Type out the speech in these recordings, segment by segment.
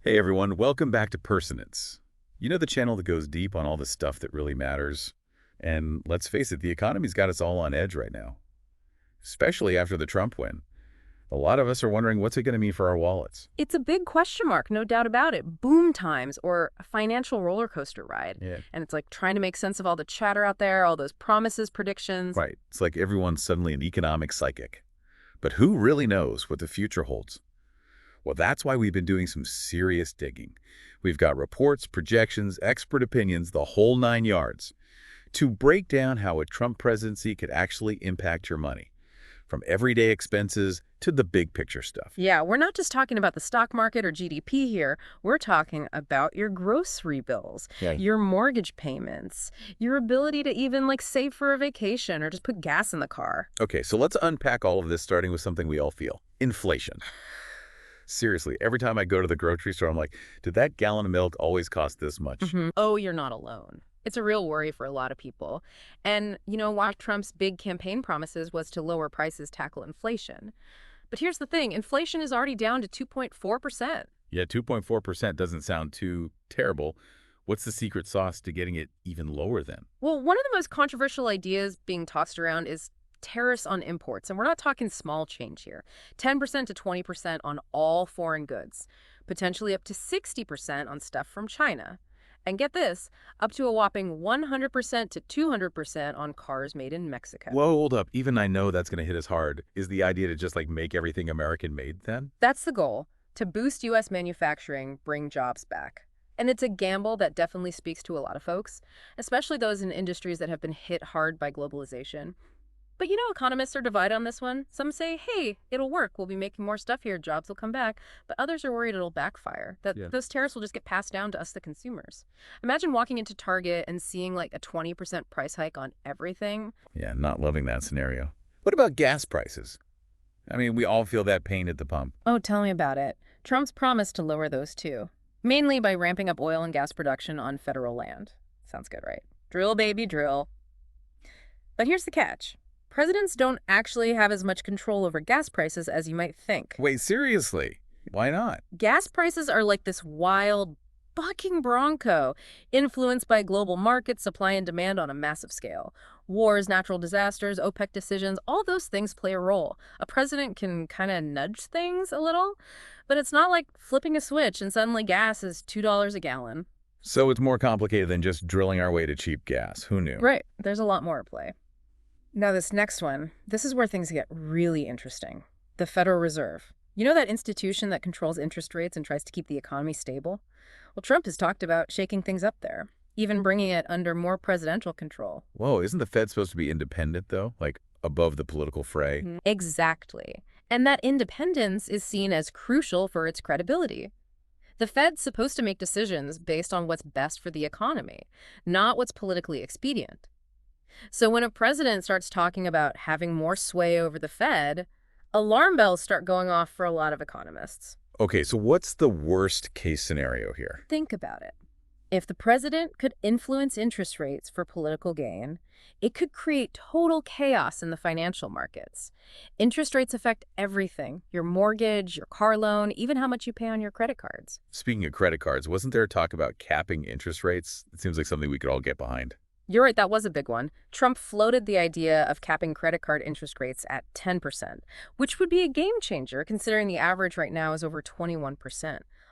Hey everyone, welcome back to Personance. You know, the channel that goes deep on all the stuff that really matters? And let's face it, the economy's got us all on edge right now, especially after the Trump win. A lot of us are wondering what's it going to mean for our wallets. It's a big question mark, no doubt about it. Boom times or a financial roller coaster ride. Yeah. And it's like trying to make sense of all the chatter out there, all those promises, predictions. Right. It's like everyone's suddenly an economic psychic. But who really knows what the future holds? Well, that's why we've been doing some serious digging. We've got reports, projections, expert opinions, the whole nine yards, to break down how a Trump presidency could actually impact your money, from everyday expenses to the big picture stuff. Yeah, we're not just talking about the stock market or GDP here. We're talking about your grocery bills, Yeah. your mortgage payments, your ability to even save for a vacation or just put gas in the car. Okay, so let's unpack all of this, starting with something we all feel: inflation. Seriously, every time I go to the grocery store, I'm like, did that gallon of milk always cost this much? Oh, you're not alone. It's a real worry for a lot of people. And, while Trump's big campaign promises was to lower prices, tackle inflation. But here's the thing, inflation is already down to 2.4%. Yeah, 2.4% doesn't sound too terrible. What's the secret sauce to getting it even lower then? Well, one of the most controversial ideas being tossed around is tariffs on imports. And we're not talking small change here. 10% to 20% on all foreign goods, potentially up to 60% on stuff from China. And get this, up to a whopping 100% to 200% on cars made in Mexico. Whoa, hold up. Even I know that's going to hit us hard. Is the idea to just make everything American made then? That's the goal, to boost U.S. manufacturing, bring jobs back. And it's a gamble that definitely speaks to a lot of folks, especially those in industries that have been hit hard by globalization. But economists are divided on this one. Some say, hey, it'll work. We'll be making more stuff here. Jobs will come back. But others are worried it'll backfire, that Yeah. those tariffs will just get passed down to us, the consumers. Imagine walking into Target and seeing a 20% price hike on everything. Yeah, not loving that scenario. What about gas prices? I mean, we all feel that pain at the pump. Oh, tell me about it. Trump's promised to lower those too, mainly by ramping up oil and gas production on federal land. Sounds good, right? Drill, baby, drill. But here's the catch. Presidents don't actually have as much control over gas prices as you might think. Wait, seriously? Why not? Gas prices are like this wild, bucking bronco, influenced by global markets, supply and demand on a massive scale. Wars, natural disasters, OPEC decisions, all those things play a role. A president can kind of nudge things a little, but it's not like flipping a switch and suddenly gas is $2 a gallon. So it's more complicated than just drilling our way to cheap gas. Who knew? Right, there's a lot more at play. Now, this next one, this is where things get really interesting. The Federal Reserve. You know that institution that controls interest rates and tries to keep the economy stable? Well, Trump has talked about shaking things up there, even bringing it under more presidential control. Whoa, isn't the Fed supposed to be independent, though? Like, above the political fray? Exactly. And that independence is seen as crucial for its credibility. The Fed's supposed to make decisions based on what's best for the economy, not what's politically expedient. So when a president starts talking about having more sway over the Fed, alarm bells start going off for a lot of economists. Okay, so what's the worst case scenario here? Think about it. If the president could influence interest rates for political gain, it could create total chaos in the financial markets. Interest rates affect everything: your mortgage, your car loan, even how much you pay on your credit cards. Speaking of credit cards, wasn't there talk about capping interest rates? It seems like something we could all get behind. You're right, that was a big one. Trump floated the idea of capping credit card interest rates at 10%, which would be a game changer considering the average right now is over 21%.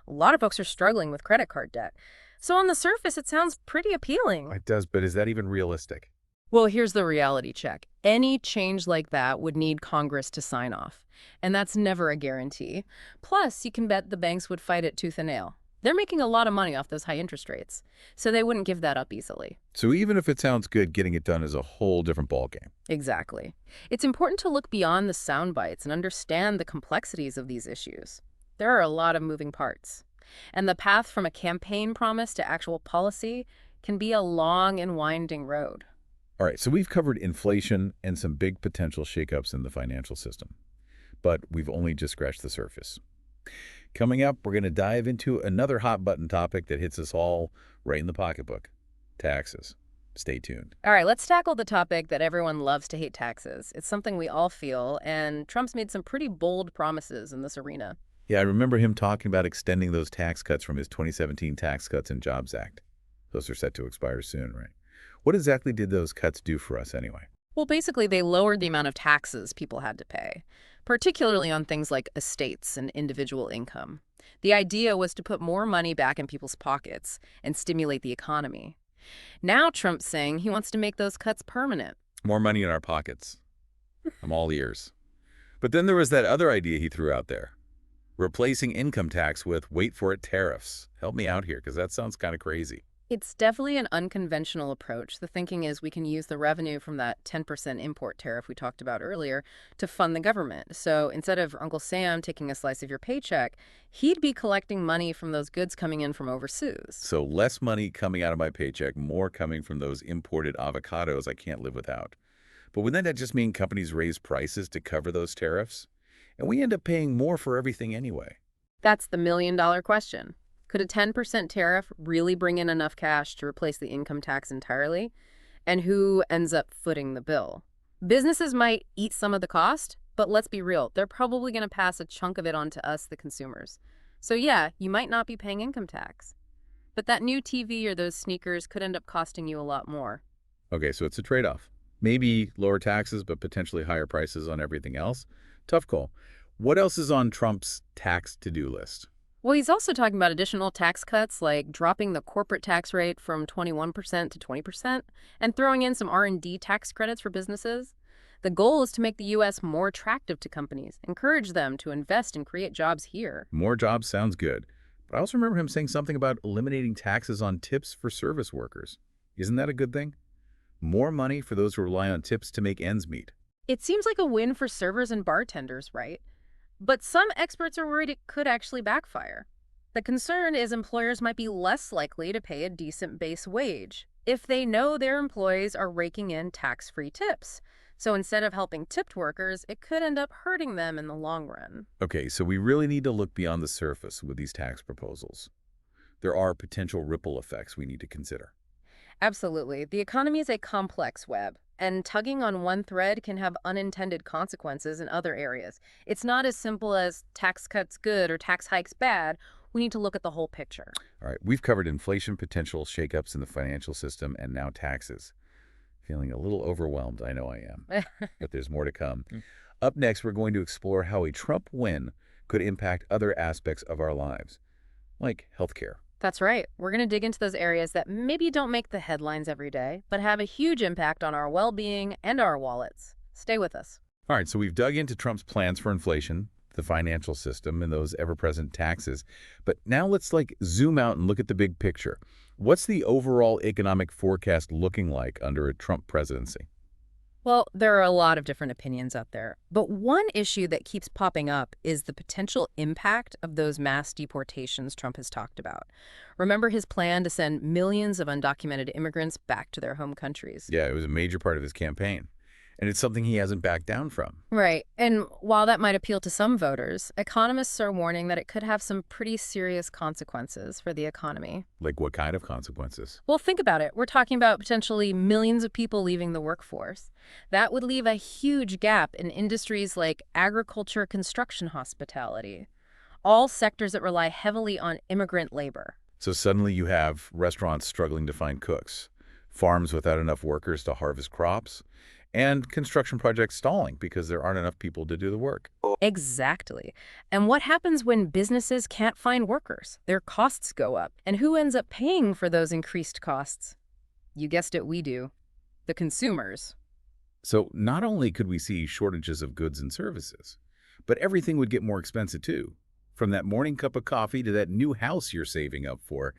A lot of folks are struggling with credit card debt. So on the surface, it sounds pretty appealing. It does, but is that even realistic? Well, here's the reality check. Any change like that would need Congress to sign off, and that's never a guarantee. Plus, you can bet the banks would fight it tooth and nail. They're making a lot of money off those high interest rates, so they wouldn't give that up easily. So even if it sounds good, getting it done is a whole different ballgame. Exactly. It's important to look beyond the sound bites and understand the complexities of these issues. There are a lot of moving parts, and the path from a campaign promise to actual policy can be a long and winding road. All right, so we've covered inflation and some big potential shakeups in the financial system, but we've only just scratched the surface. Coming up, we're going to dive into another hot button topic that hits us all right in the pocketbook: taxes. Stay tuned. All right, let's tackle the topic that everyone loves to hate: taxes. It's something we all feel, and Trump's made some pretty bold promises in this arena. Yeah, I remember him talking about extending those tax cuts from his 2017 Tax Cuts and Jobs Act. Those are set to expire soon, right? What exactly did those cuts do for us anyway? Well, basically, they lowered the amount of taxes people had to pay, particularly on things like estates and individual income. The idea was to put more money back in people's pockets and stimulate the economy. Now Trump's saying he wants to make those cuts permanent. More money in our pockets. I'm all ears. But then there was that other idea he threw out there. Replacing income tax with, wait for it, tariffs. Help me out here, because that sounds kind of crazy. It's definitely an unconventional approach. The thinking is we can use the revenue from that 10% import tariff we talked about earlier to fund the government. So instead of Uncle Sam taking a slice of your paycheck, he'd be collecting money from those goods coming in from overseas. So less money coming out of my paycheck, more coming from those imported avocados I can't live without. But wouldn't that just mean companies raise prices to cover those tariffs? And we end up paying more for everything anyway. That's the million-dollar question. Could a 10% tariff really bring in enough cash to replace the income tax entirely? And who ends up footing the bill? Businesses might eat some of the cost, but let's be real, they're probably going to pass a chunk of it on to us, the consumers. So yeah, you might not be paying income tax, but that new TV or those sneakers could end up costing you a lot more. Okay, so it's a trade-off. Maybe lower taxes, but potentially higher prices on everything else. Tough call. What else is on Trump's tax to-do list? Well, he's also talking about additional tax cuts, like dropping the corporate tax rate from 21% to 20% and throwing in some R&D tax credits for businesses. The goal is to make the U.S. more attractive to companies, encourage them to invest and create jobs here. More jobs sounds good. But I also remember him saying something about eliminating taxes on tips for service workers. Isn't that a good thing? More money for those who rely on tips to make ends meet. It seems like a win for servers and bartenders, right? But some experts are worried it could actually backfire. The concern is employers might be less likely to pay a decent base wage if they know their employees are raking in tax-free tips. So instead of helping tipped workers, it could end up hurting them in the long run. Okay, so we really need to look beyond the surface with these tax proposals. There are potential ripple effects we need to consider. Absolutely. The economy is a complex web, and tugging on one thread can have unintended consequences in other areas. It's not as simple as tax cuts good or tax hikes bad. We need to look at the whole picture. All right, we've covered inflation potential, shakeups in the financial system, and now taxes. Feeling a little overwhelmed, I know I am, but there's more to come. Up next, we're going to explore how a Trump win could impact other aspects of our lives, like healthcare. That's right. We're going to dig into those areas that maybe don't make the headlines every day, but have a huge impact on our well-being and our wallets. Stay with us. All right, so we've dug into Trump's plans for inflation, the financial system, and those ever-present taxes. But now let's zoom out and look at the big picture. What's the overall economic forecast looking like under a Trump presidency? Well, there are a lot of different opinions out there, but one issue that keeps popping up is the potential impact of those mass deportations Trump has talked about. Remember his plan to send millions of undocumented immigrants back to their home countries? Yeah, it was a major part of his campaign, and it's something he hasn't backed down from. Right. And while that might appeal to some voters, economists are warning that it could have some pretty serious consequences for the economy. Like what kind of consequences? Well, think about it. We're talking about potentially millions of people leaving the workforce. That would leave a huge gap in industries like agriculture, construction, hospitality, all sectors that rely heavily on immigrant labor. So suddenly you have restaurants struggling to find cooks, farms without enough workers to harvest crops, and construction projects stalling because there aren't enough people to do the work. Exactly. And what happens when businesses can't find workers? Their costs go up. And who ends up paying for those increased costs? You guessed it, we do. The consumers. So not only could we see shortages of goods and services, but everything would get more expensive too. From that morning cup of coffee to that new house you're saving up for,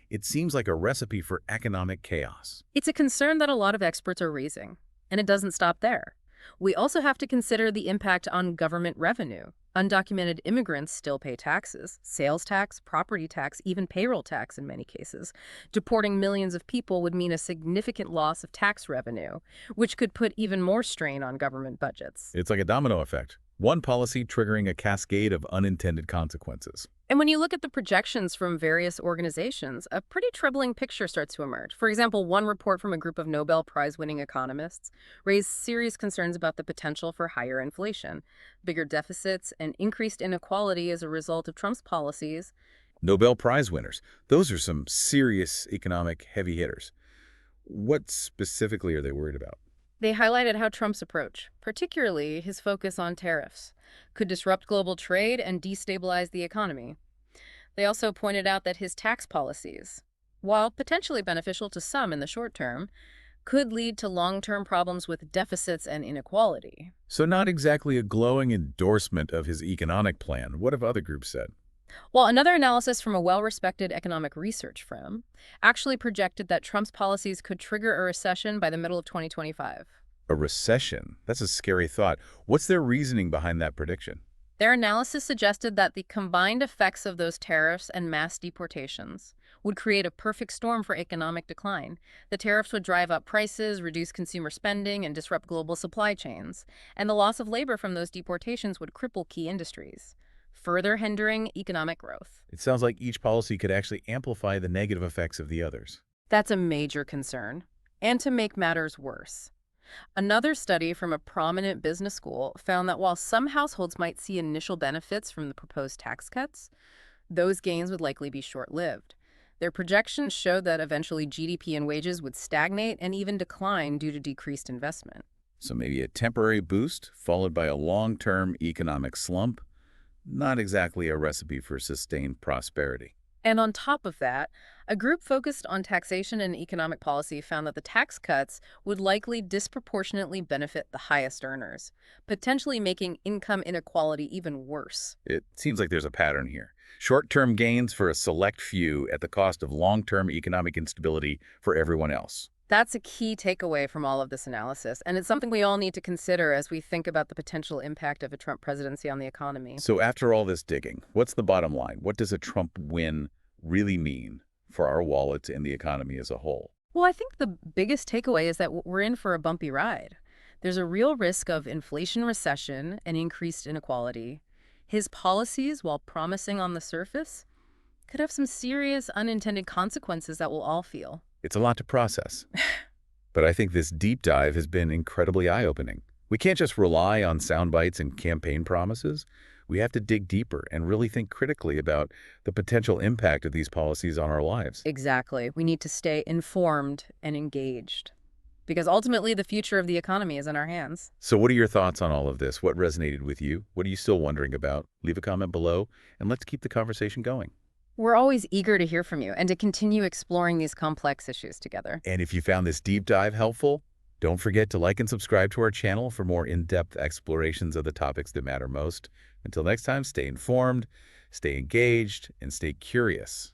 it seems like a recipe for economic chaos. It's a concern that a lot of experts are raising. And it doesn't stop there. We also have to consider the impact on government revenue. Undocumented immigrants still pay taxes, sales tax, property tax, even payroll tax in many cases. Deporting millions of people would mean a significant loss of tax revenue, which could put even more strain on government budgets. It's like a domino effect. One policy triggering a cascade of unintended consequences. And when you look at the projections from various organizations, a pretty troubling picture starts to emerge. For example, one report from a group of Nobel Prize-winning economists raised serious concerns about the potential for higher inflation, bigger deficits, and increased inequality as a result of Trump's policies. Nobel Prize winners. Those are some serious economic heavy hitters. What specifically are they worried about? They highlighted how Trump's approach, particularly his focus on tariffs, could disrupt global trade and destabilize the economy. They also pointed out that his tax policies, while potentially beneficial to some in the short term, could lead to long-term problems with deficits and inequality. So not exactly a glowing endorsement of his economic plan. What have other groups said? While another analysis from a well-respected economic research firm actually projected that Trump's policies could trigger a recession by the middle of 2025. A recession. That's a scary thought. What's their reasoning behind that prediction? Their analysis suggested that the combined effects of those tariffs and mass deportations would create a perfect storm for economic decline. The tariffs would drive up prices, reduce consumer spending, and disrupt global supply chains. And the loss of labor from those deportations would cripple key industries, further hindering economic growth. It sounds like each policy could actually amplify the negative effects of the others. That's a major concern. And to make matters worse, another study from a prominent business school found that while some households might see initial benefits from the proposed tax cuts, those gains would likely be short-lived. Their projections showed that eventually GDP and wages would stagnate and even decline due to decreased investment. So maybe a temporary boost followed by a long-term economic slump. Not exactly a recipe for sustained prosperity. And on top of that, a group focused on taxation and economic policy found that the tax cuts would likely disproportionately benefit the highest earners, potentially making income inequality even worse. It seems like there's a pattern here. Short-term gains for a select few at the cost of long-term economic instability for everyone else. That's a key takeaway from all of this analysis, and it's something we all need to consider as we think about the potential impact of a Trump presidency on the economy. So after all this digging, what's the bottom line? What does a Trump win really mean for our wallets and the economy as a whole? Well, I think the biggest takeaway is that we're in for a bumpy ride. There's a real risk of inflation, recession, and increased inequality. His policies, while promising on the surface, could have some serious unintended consequences that we'll all feel. It's a lot to process. But I think this deep dive has been incredibly eye-opening. We can't just rely on sound bites and campaign promises. We have to dig deeper and really think critically about the potential impact of these policies on our lives. Exactly. We need to stay informed and engaged, because ultimately the future of the economy is in our hands. So what are your thoughts on all of this? What resonated with you? What are you still wondering about? Leave a comment below, and let's keep the conversation going. We're always eager to hear from you and to continue exploring these complex issues together. And if you found this deep dive helpful, don't forget to like and subscribe to our channel for more in-depth explorations of the topics that matter most. Until next time, stay informed, stay engaged, and stay curious.